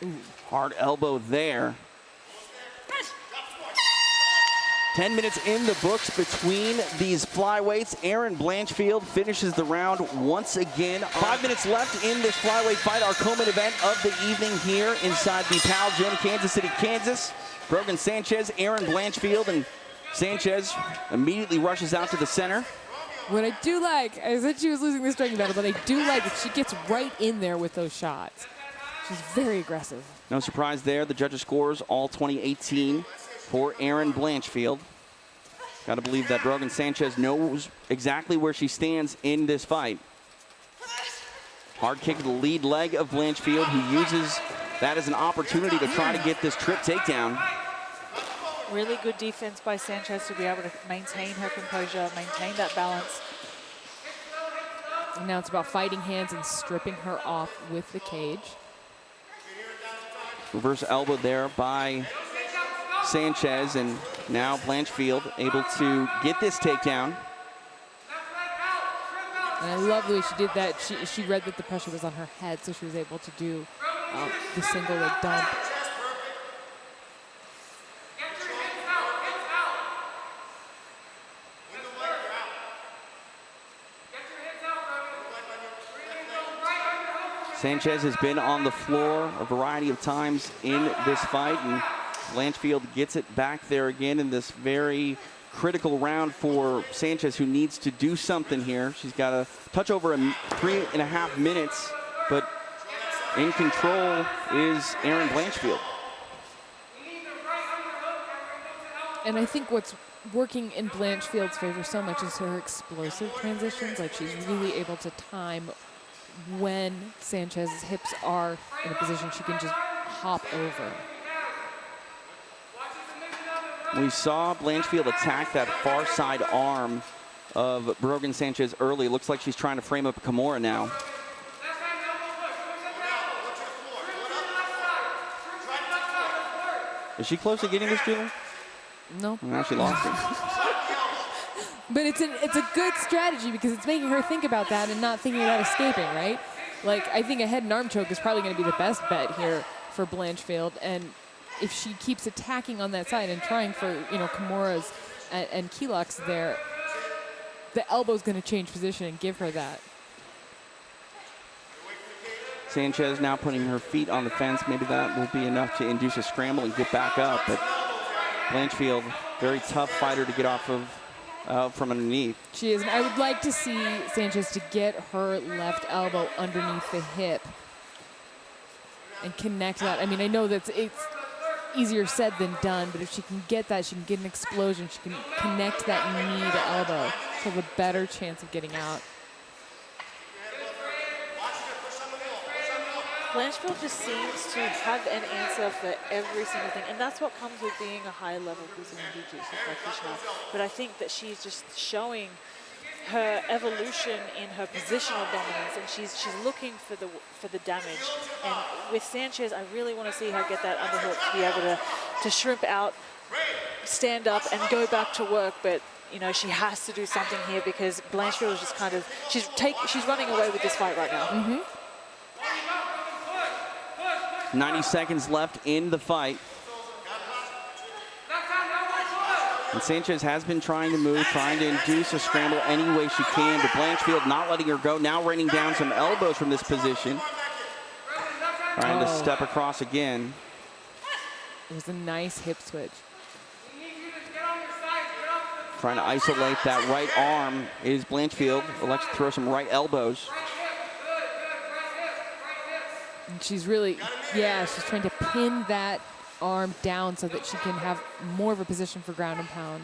Ooh, hard elbow there. 10 minutes in the books between these flyweights. Erin Blanchfield finishes the round once again. 5 minutes left in this flyweight fight, our co-main event of the evening here inside the Pal Gym, Kansas City, Kansas. Brogan Sanchez, Erin Blanchfield, and Sanchez immediately rushes out to the center. What I do like, I said she was losing the striking battle, but I do like that she gets right in there with those shots. She's very aggressive. No surprise there. The judges' scores all 2018 for Erin Blanchfield. Got to believe that Brogan Sanchez knows exactly where she stands in this fight. Hard kick to the lead leg of Blanchfield, who uses that as an opportunity to try to get this trip takedown. Really good defense by Sanchez to be able to maintain her composure, maintain that balance. And now it's about fighting hands and stripping her off with the cage. Reverse elbow there by Sanchez, and now Blanchfield able to get this takedown. And I love the way she did that. She read that the pressure was on her head, so she was able to do the single leg dump. Sanchez has been on the floor a variety of times in this fight, and Blanchfield gets it back there again in this very critical round for Sanchez, who needs to do something here. She's got a touch over 3.5 minutes, but in control is Erin Blanchfield. And I think what's working in Blanchfield's favor so much is her explosive transitions. Like, she's really able to time when Sanchez's hips are in a position she can just hop over. We saw Blanchfield attack that far side arm of Brogan Sanchez early. Looks like she's trying to frame up a Kimura now. Is she close to getting this, Julie? No. Now she lost it. But it's a good strategy because it's making her think about that and not thinking about escaping, right? Like, I think a head and arm choke is probably going to be the best bet here for Blanchfield. And if she keeps attacking on that side and trying for, Kimuras and key locks there, the elbow's going to change position and give her that. Sanchez now putting her feet on the fence. Maybe that will be enough to induce a scramble and get back up. But Blanchfield, very tough fighter to get off of from underneath. She is. And I would like to see Sanchez to get her left elbow underneath the hip and connect that. I mean, I know that it's easier said than done, but if she can get that, she can get an explosion. She can connect that knee to elbow. She'll have a better chance of getting out. Blanchfield just seems to have an answer for every single thing, and that's what comes with being a high-level Brazilian Jiu-Jitsu practitioner. But I think that she's just showing her evolution in her positional dominance, and she's looking for the damage. And with Sanchez, I really want to see her get that underhook to be able to shrimp out, stand up, and go back to work. But she has to do something here because Blanchfield is just kind of she's running away with this fight right now. Mm-hmm. 90 seconds left in the fight. And Sanchez has been trying to move, trying to induce a scramble any way she can, but Blanchfield not letting her go, now raining down some elbows from this position. Trying to step across again. It was a nice hip switch. Trying to isolate that right arm is Blanchfield. Elects to throw some right elbows. And she's really, she's trying to pin that arm down so that she can have more of a position for ground and pound.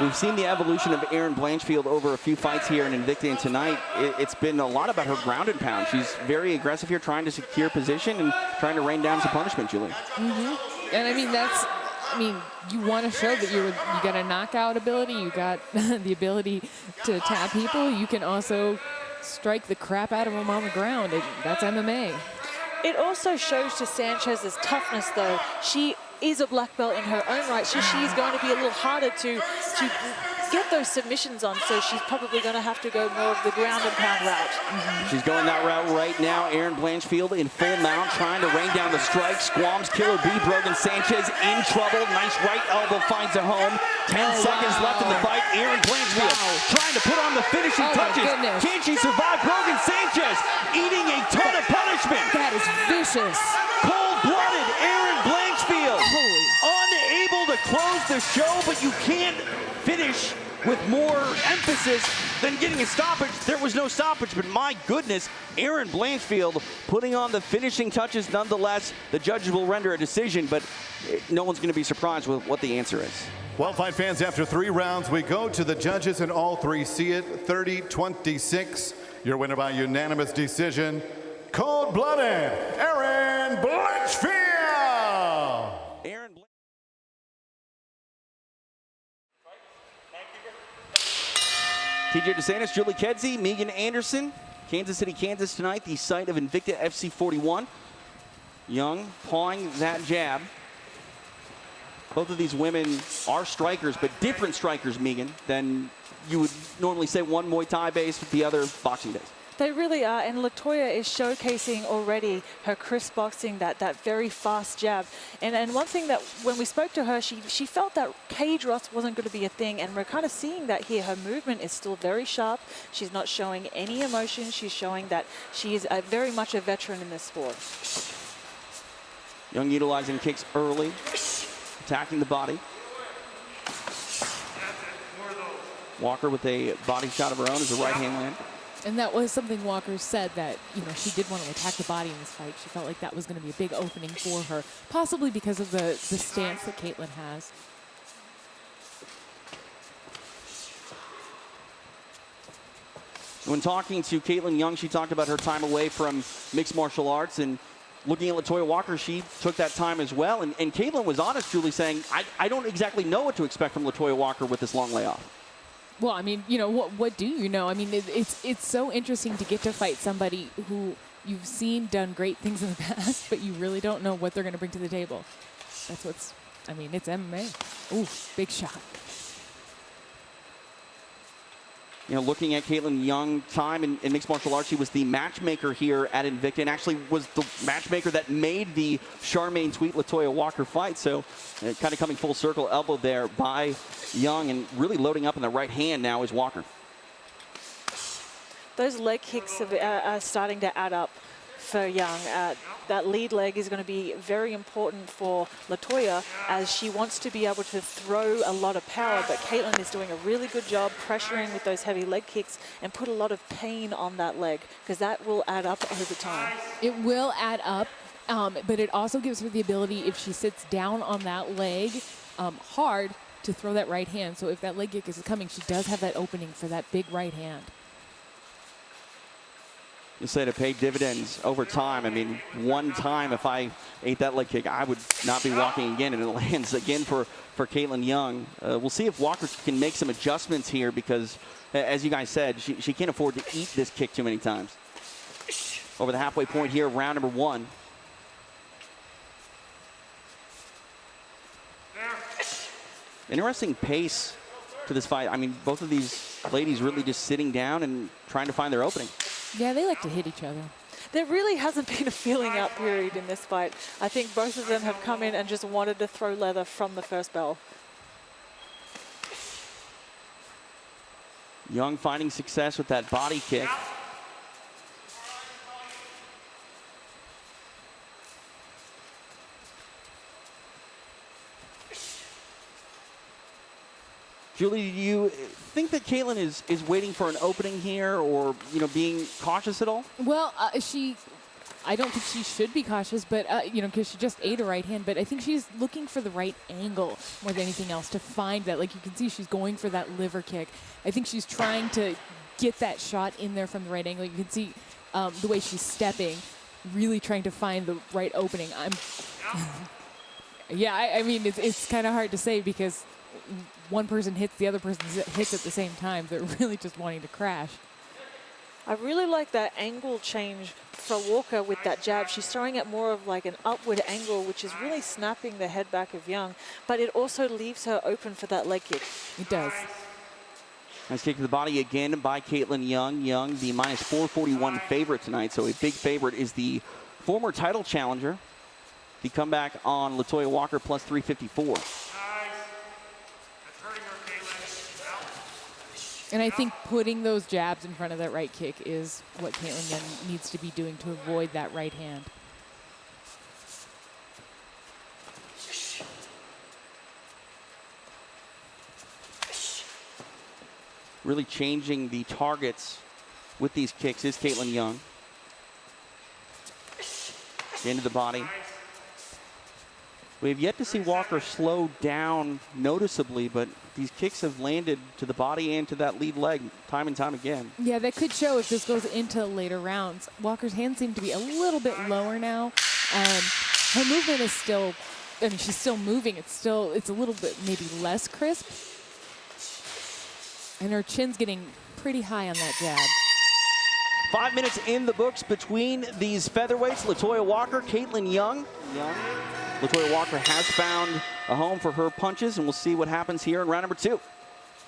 We've seen the evolution of Erin Blanchfield over a few fights here in Invicta, and tonight it's been a lot about her ground and pound. She's very aggressive here, trying to secure position and trying to rain down some punishment, Julie. And I mean, you want to show that you got a knockout ability, you got the ability to tap people. You can also strike the crap out of them on the ground. That's MMA. It also shows to Sanchez's toughness, though. She is a black belt in her own right, so she's going to be a little harder to get those submissions on, so she's probably going to have to go more of the ground and pound route. She's going that route right now. Erin Blanchfield in full mount, trying to rain down the strike. Squams Killer B. Brogan Sanchez in trouble. Nice right elbow finds a home. 10 seconds left in the fight. Erin Blanchfield trying to put on the finishing touches. Can she survive? Brogan Sanchez eating a ton of punishment. That is vicious. Cold-blooded Erin Blanchfield. Unable to close the show, but you can't finish with more emphasis than getting a stoppage. There was no stoppage, but my goodness, Erin Blanchfield putting on the finishing touches nonetheless. The judges will render a decision, but no one's going to be surprised with what the answer is. Well, fight fans, after 3 rounds, we go to the judges, and all 3 see it. 30-26. Your winner by unanimous decision, cold-blooded Erin Blanchfield. TJ DeSantis, Julie Kedzie, Megan Anderson, Kansas City, Kansas tonight, the site of Invicta FC 41. Young pawing that jab. Both of these women are strikers, but different strikers, Megan, than you would normally say, one Muay Thai base with the other boxing base. They really are, and Latoya is showcasing already her crisp boxing, that very fast jab. And one thing that when we spoke to her, she felt that cage rust wasn't going to be a thing, and we're kind of seeing that here. Her movement is still very sharp. She's not showing any emotion. She's showing that she is very much a veteran in this sport. Young utilizing kicks early, attacking the body. Walker with a body shot of her own as a right hand land. And that was something Walker said, that, you know, she did want to attack the body in this fight. She felt like that was going to be a big opening for her, possibly because of the stance that Caitlin has. When talking to Caitlin Young, she talked about her time away from mixed martial arts, and looking at Latoya Walker, she took that time as well. And Caitlin was honest, Julie, saying, I don't exactly know what to expect from Latoya Walker with this long layoff. Well, I mean, you know, what do you know? I mean, it's so interesting to get to fight somebody who you've seen done great things in the past, but you really don't know what they're going to bring to the table. That's what's, I mean, it's MMA. Ooh, big shot. You know, looking at Caitlin Young time in mixed martial arts, she was the matchmaker here at Invicta, and actually was the matchmaker that made the Charmaine Tweet Latoya Walker fight. So kind of coming full circle, elbow there by Young, and really loading up in the right hand now is Walker. Those leg kicks are starting to add up for Young. That lead leg is going to be very important for Latoya, as she wants to be able to throw a lot of power, but Caitlin is doing a really good job pressuring with those heavy leg kicks and put a lot of pain on that leg, because that will add up over time. It will add up, but it also gives her the ability, if she sits down on that leg hard, to throw that right hand. So if that leg kick is coming, she does have that opening for that big right hand. You say to pay dividends over time. I mean, one time if I ate that leg kick, I would not be walking again, and it lands again for Caitlin Young. We'll see if Walker can make some adjustments here, because, as you guys said, she can't afford to eat this kick too many times. Over the halfway point here, round number 1. Interesting pace to this fight. I mean, both of these ladies really just sitting down and trying to find their opening. Yeah, they like to hit each other. There really hasn't been a feeling out period in this fight. I think both of them have come in and just wanted to throw leather from the first bell. Young finding success with that body kick. Julie, do you think that Caitlin is waiting for an opening here, or, you know, being cautious at all? Well, she I don't think she should be cautious, but, you know, because she just ate a right hand. But I think she's looking for the right angle more than anything else to find that. Like you can see, she's going for that liver kick. I think she's trying to get that shot in there from the right angle. You can see the way she's stepping, really trying to find the right opening. Yeah, I mean, it's kind of hard to say because one person hits, the other person hits at the same time. They're really just wanting to crash. I really like that angle change for Walker with that jab. She's throwing it more of like an upward angle, which is really snapping the head back of Young, but it also leaves her open for that leg kick. It does. Nice kick to the body again by Caitlin Young. Young, the minus 441 favorite tonight, so a big favorite is the former title challenger. The comeback on Latoya Walker plus 354. And I think putting those jabs in front of that right kick is what Caitlin Young needs to be doing to avoid that right hand. Really changing the targets with these kicks is Caitlin Young. Into the body. We have yet to see Walker slow down noticeably, but these kicks have landed to the body and to that lead leg time and time again. Yeah, that could show if this goes into later rounds. Walker's hands seem to be a little bit lower now, and her movement is still, I mean, she's still moving. It's a little bit maybe less crisp. And her chin's getting pretty high on that jab. 5 minutes in the books between these featherweights. Latoya Walker, Caitlin Young. Latoya Walker has found a home for her punches, and we'll see what happens here in round number 2.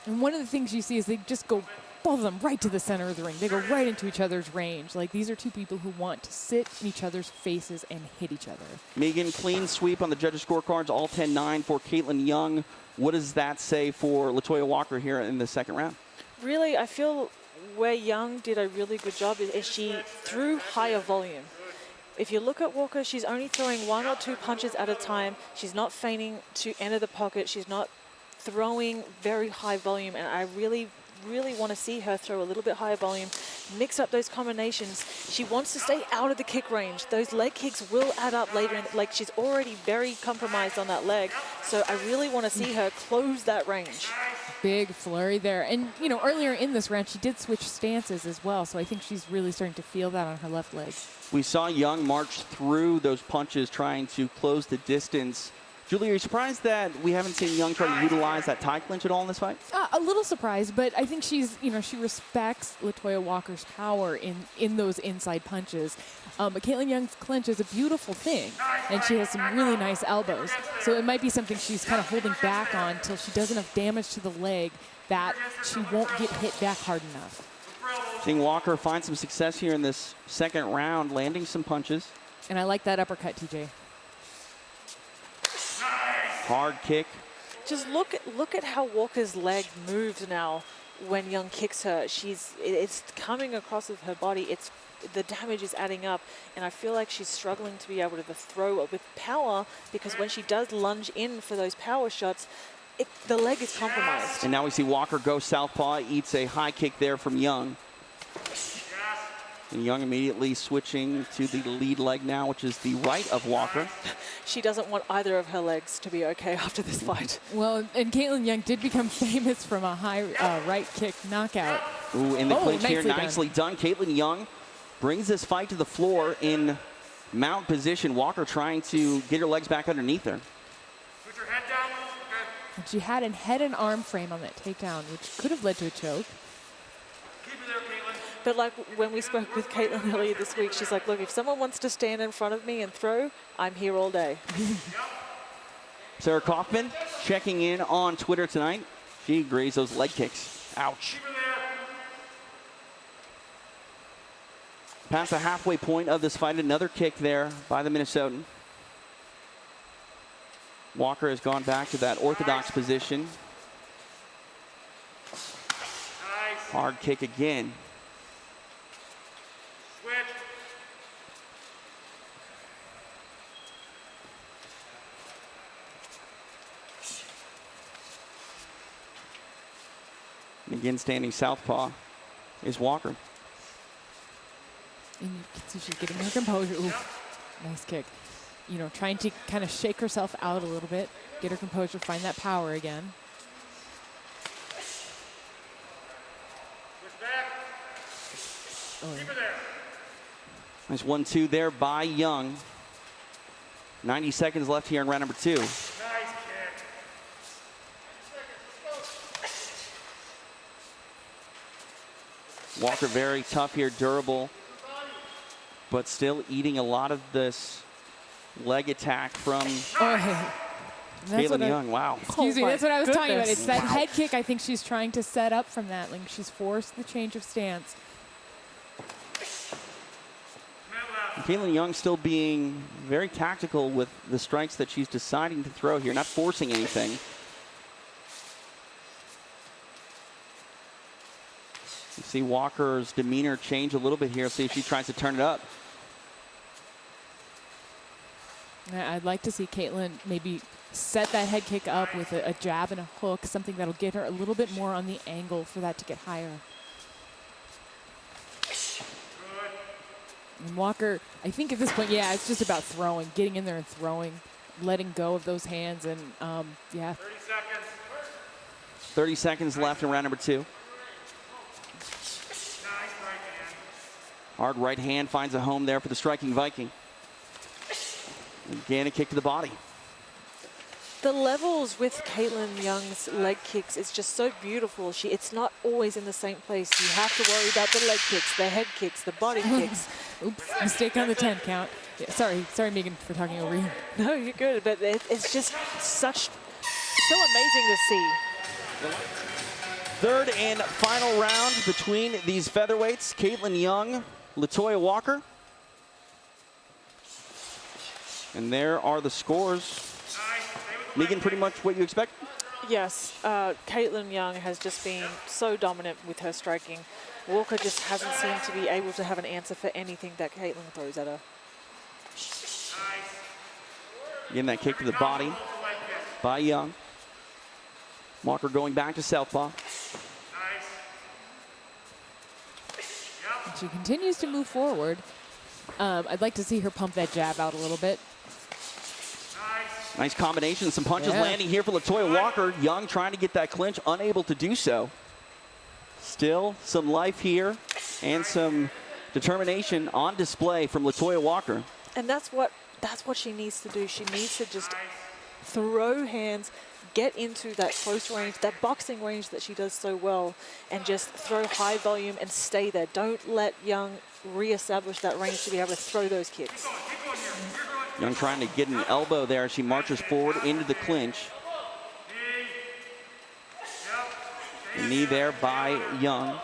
And one of the things you see is they just go, both of them, right to the center of the ring. They go right into each other's range. Like, these are two people who want to sit in each other's faces and hit each other. Megan, clean sweep on the judges' scorecards, all 10-9 for Caitlin Young. What does that say for Latoya Walker here in the second round? Really, I feel where Young did a really good job is she threw higher volume. If you look at Walker, she's only throwing 1 or 2 punches at a time. She's not feigning to enter the pocket. She's not throwing very high volume, and I really want to see her throw a little bit higher volume, mix up those combinations. She wants to stay out of the kick range. Those leg kicks will add up later, and like she's already very compromised on that leg. So I really want to see her close that range. Big flurry there. And, you know, earlier in this round, she did switch stances as well, so I think she's really starting to feel that on her left leg. We saw Young march through those punches trying to close the distance. Julie, are you surprised that we haven't seen Young try to utilize that tie clinch at all in this fight? A little surprised, but I think she's, you know, she respects Latoya Walker's power in those inside punches. But Caitlin Young's clinch is a beautiful thing, and she has some really nice elbows. So it might be something she's kind of holding back on until she does enough damage to the leg that she won't get hit back hard enough. Seeing Walker find some success here in this second round, landing some punches. And I like that uppercut, TJ. Hard kick. Just look at how Walker's leg moves now when Young kicks her. It's coming across with her body. The damage is adding up, and I feel like she's struggling to be able to throw with power, because when she does lunge in for those power shots, the leg is compromised. And now we see Walker go southpaw, eats a high kick there from Young. And Young immediately switching to the lead leg now, which is the right of Walker. She doesn't want either of her legs to be okay after this fight. Well, and Caitlin Young did become famous from a high right kick knockout. Ooh, in the clinch here, nicely nicely done. Caitlin Young brings this fight to the floor in mount position. Walker trying to get her legs back underneath her. Put your head down. And she had a head and arm frame on that takedown, which could have led to a choke. Keep it there, Caitlin. But like when we spoke with Caitlin earlier this week, she's like, look, if someone wants to stand in front of me and throw, I'm here all day. Sarah Kaufman checking in on Twitter tonight. She agrees those leg kicks. Ouch. Keep it there. Past the halfway point of this fight, another kick there by the Minnesotan. Walker has gone back to that orthodox position. Nice. Hard kick again. Switch. And again, standing southpaw is Walker. And you can see she's getting her composure. Ooh, nice kick. You know, trying to kind of shake herself out a little bit, get her composure, find that power again. Push back. Oh, Keep her there. Nice 1-2 there by Young. 90 seconds left here in round number 2. Nice kick. Walker very tough here, durable, but still eating a lot of this leg attack from Oh, that's what Caitlin Young. Wow. excuse me, Oh my that's what I was talking about. goodness. It's that head kick I think she's trying to set up from that. Like she's forced the change of stance. Caitlin Young still being very tactical with the strikes that she's deciding to throw here, not forcing anything. You see Walker's demeanor change a little bit here. See if she tries to turn it up. I'd like to see Caitlin maybe set that head kick up with a jab and a hook, something that'll get her a little bit more on the angle for that to get higher. And Walker, I think at this point, yeah, it's just about throwing, getting in there and throwing, letting go of those hands, and yeah. 30 seconds. 30 seconds left in round number 2. Nice right hand. Hard right hand finds a home there for the striking Viking. Again, a kick to the body. The levels with Caitlin Young's leg kicks is just so beautiful. It's not always in the same place. You have to worry about the leg kicks, the head kicks, the body kicks. Oops, mistake on the 10 count. Yeah, sorry, Megan, for talking over you. No, you're good, but it's just so amazing to see. Third and final round between these featherweights, Caitlin Young, Latoya Walker. And there are the scores. Megan, pretty much what you expect? Yes, Caitlin Young has just been so dominant with her striking. Walker just hasn't seemed to be able to have an answer for anything that Caitlin throws at her. Getting that kick to the body by Young. Walker going back to southpaw. She continues to move forward. I'd like to see her pump that jab out a little bit. Nice combination, some punches Yeah. landing here for Latoya Walker. Young trying to get that clinch, unable to do so. Still some life here and some determination on display from Latoya Walker. And that's what she needs to do. She needs to just throw hands, get into that close range, that boxing range that she does so well, and just throw high volume and stay there. Don't let Young reestablish that range to be able to throw those kicks. Young trying to get an elbow there. She marches forward into the clinch. The knee there by Young.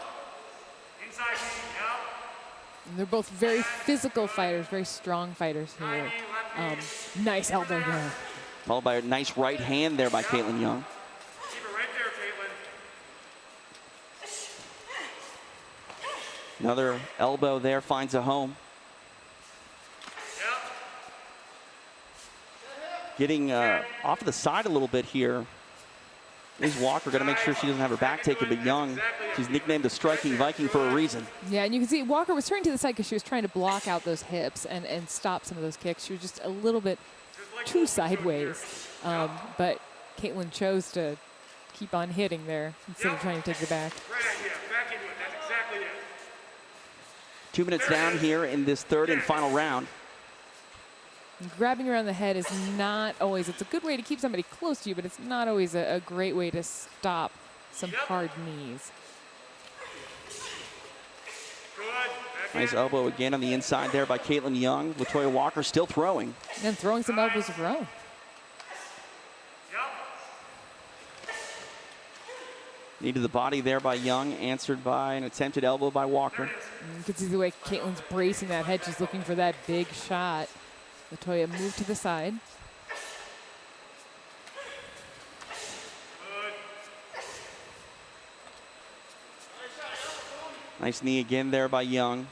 And they're both very physical fighters, very strong fighters here. Nice elbow there. Followed by a nice right hand there by Caitlin Young. Keep it right there, Caitlin. Another elbow there finds a home. Getting off to the side a little bit here is Walker. Got to make sure she doesn't have her back taken, but Young, she's nicknamed the striking Viking for a reason. Yeah, and you can see Walker was turning to the side because she was trying to block out those hips and stop some of those kicks. She was just a little bit too sideways. But Caitlin chose to keep on hitting there instead of trying to take the back. Right idea. Back into it. That's exactly it. 2 minutes down here in this third and final round. Grabbing around the head is not always, it's a good way to keep somebody close to you, but it's not always a great way to stop some hard knees. Good. Back Nice in. elbow again on the inside there by Caitlin Young. Latoya Walker still throwing. And throwing some elbows of her own. Yep. Knee to the body there by Young, answered by an attempted elbow by Walker. And you can see the way Caitlin's bracing that head. She's looking for that big shot. Latoya moved to the side. Nice knee again there by Young.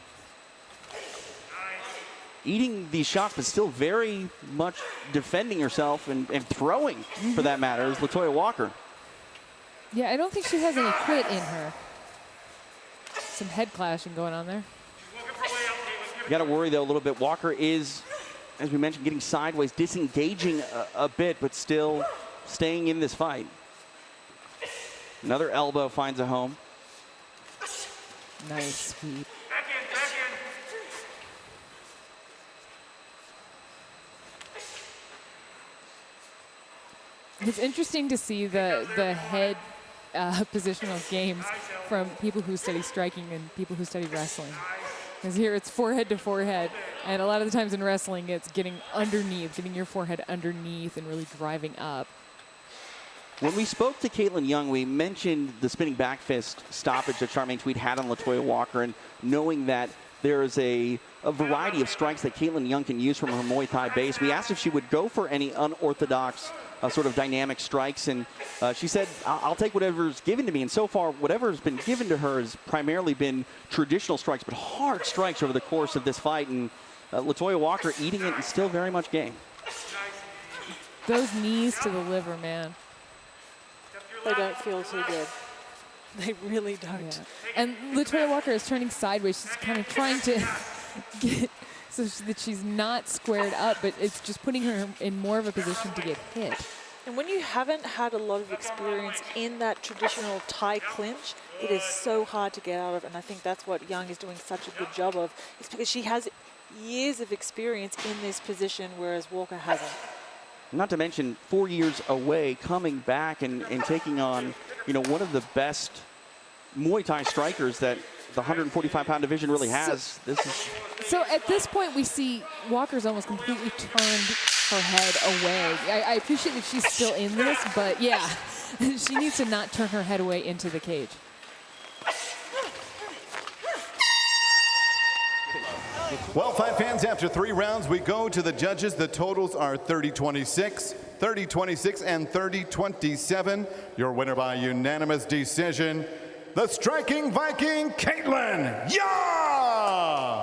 Eating these shots, but still very much defending herself and throwing, for that matter, is Latoya Walker. Yeah, I don't think she has any quit in her. Some head clashing going on there. She's looking for a way out, Caitlin. Give You got to worry, though, a little bit. Walker is, as we mentioned, getting sideways, disengaging a bit, but still staying in this fight. Another elbow finds a home. Nice sweep. Back in, back in. It's interesting to see the head positional games from people who study striking and people who study wrestling. Because here it's forehead to forehead, and a lot of the times in wrestling it's getting underneath, getting your forehead underneath and really driving up. When we spoke to Caitlin Young, we mentioned the spinning back fist stoppage that Charmaine Tweed had on LaToya Walker, and knowing that there is a variety of strikes that Caitlin Young can use from her Muay Thai base, we asked if she would go for any unorthodox sort of dynamic strikes, and she said, I'll take whatever's given to me. And so far, whatever's been given to her has primarily been traditional strikes, but hard strikes over the course of this fight, and LaToya Walker eating it and still very much game. Those knees to the liver, man. They don't feel too good. They really don't. Yeah. And LaToya Walker is turning sideways. She's kind of trying to get so that she's not squared up, but it's just putting her in more of a position to get hit. And when you haven't had a lot of experience in that traditional Thai clinch, it is so hard to get out of. And I think that's what Young is doing such a good job of. It's because she has years of experience in this position, whereas Walker hasn't. Not to mention 4 years away, coming back and taking on, one of the best Muay Thai strikers that the 145-pound division really has. So at this point, we see Walker's almost completely turned her head away. I appreciate that she's still in this, but yeah, she needs to not turn her head away into the cage. Well, fight fans, after 3 rounds, we go to the judges. The totals are 30-26, 30-26, and 30-27. Your winner by unanimous decision, the striking Viking, Caitlin Young!